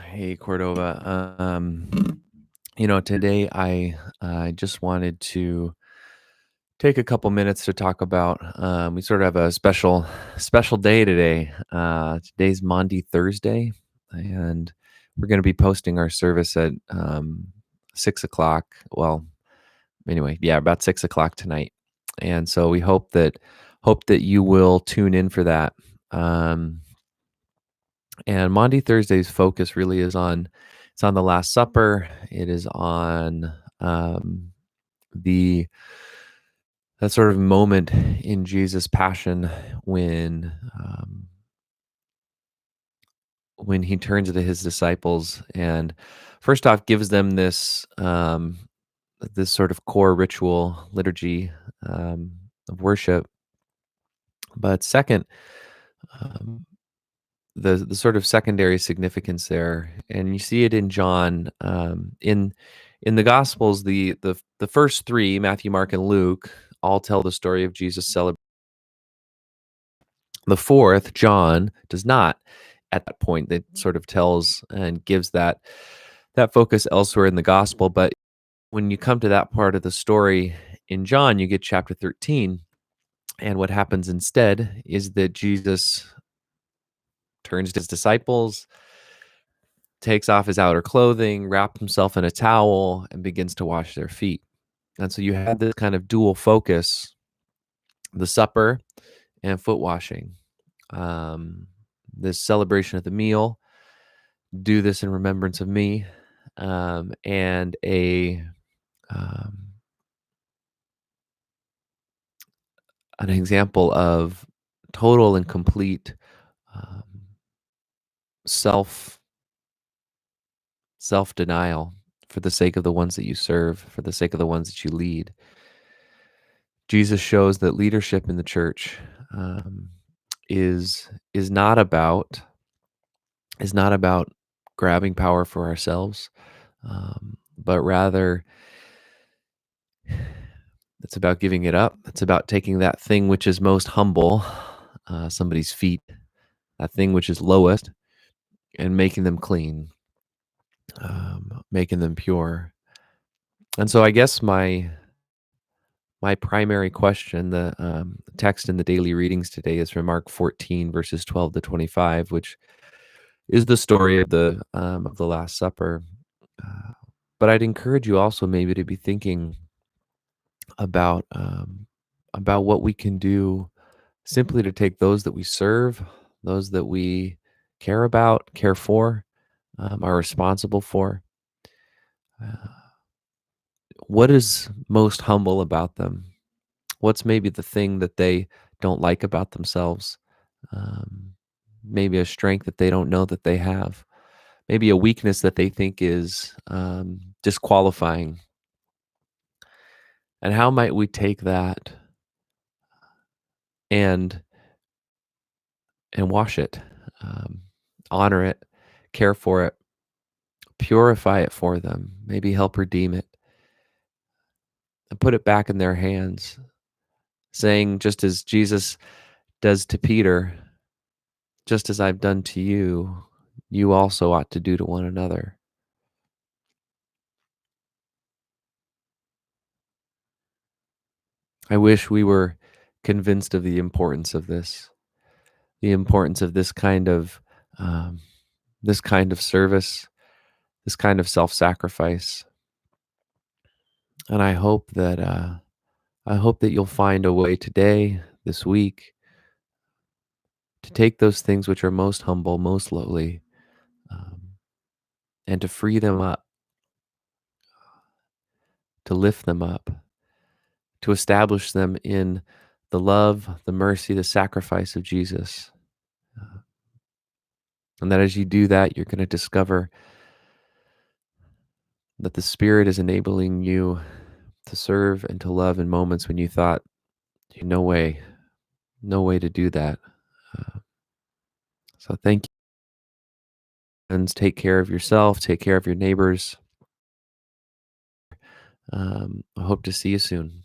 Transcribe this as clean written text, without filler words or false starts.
Hey, Cordova. Today I just wanted to take a couple minutes to talk about. We sort of have a special day today. Today's Maundy Thursday, and we're going to be posting our service at 6 o'clock. Well, anyway, yeah, about 6 o'clock tonight, and so we hope that you will tune in for that. Um, And Maundy Thursday's focus really is on it's on the Last Supper. It is on the that sort of moment in Jesus' passion when when he turns to his disciples and first off gives them this sort of core ritual liturgy of worship, but second, um, the sort of secondary significance there, and you see it in John, in the Gospels, the first three, Matthew, Mark, and Luke, all tell the story of Jesus celebrating. The fourth, John, does not. At that point, that sort of tells and gives that focus elsewhere in the Gospel. But when you come to that part of the story in John, you get chapter 13, and what happens instead is that Jesus turns to his disciples, takes off his outer clothing, wraps himself in a towel, and begins to wash their feet. And so you have this kind of dual focus, the supper and foot washing. Um, this celebration of the meal, do this in remembrance of me, and um, an example of total and complete um, self self denial for the sake of the ones that you serve, for the sake of the ones that you lead. Jesus shows that leadership in the church um, is not about grabbing power for ourselves, but rather it's about giving it up. It's about taking that thing which is most humble, somebody's feet, that thing which is lowest, and making them clean, making them pure. And so, I guess my primary question, the text in the daily readings today is from Mark 14, verses 12 to 25, which is the story of the Last Supper. Uh, but I'd encourage you also maybe to be thinking about about what we can do simply to take those that we serve, those that we care about, care for, are responsible for. Uh, what is most humble about them? What's maybe the thing that they don't like about themselves? Um, Maybe a strength that they don't know that they have. Maybe a weakness that they think is disqualifying. And how might we take that and wash it, um, honor it, care for it, purify it for them, maybe help redeem it, and put it back in their hands, saying, just as Jesus does to Peter, just as I've done to you, you also ought to do to one another. I wish we were convinced of the importance of this, the importance of um, this kind of service, this kind of self-sacrifice. And I hope that you'll find a way today, this week, to take those things which are most humble, most lowly, um, and to free them up, to lift them up, to establish them in the love, the mercy, the sacrifice of Jesus. Uh, and that as you do that, you're going to discover that the Spirit is enabling you to serve and to love in moments when you thought, no way, no way to do that. Uh, so thank you. And take care of yourself, take care of your neighbors. I hope to see you soon.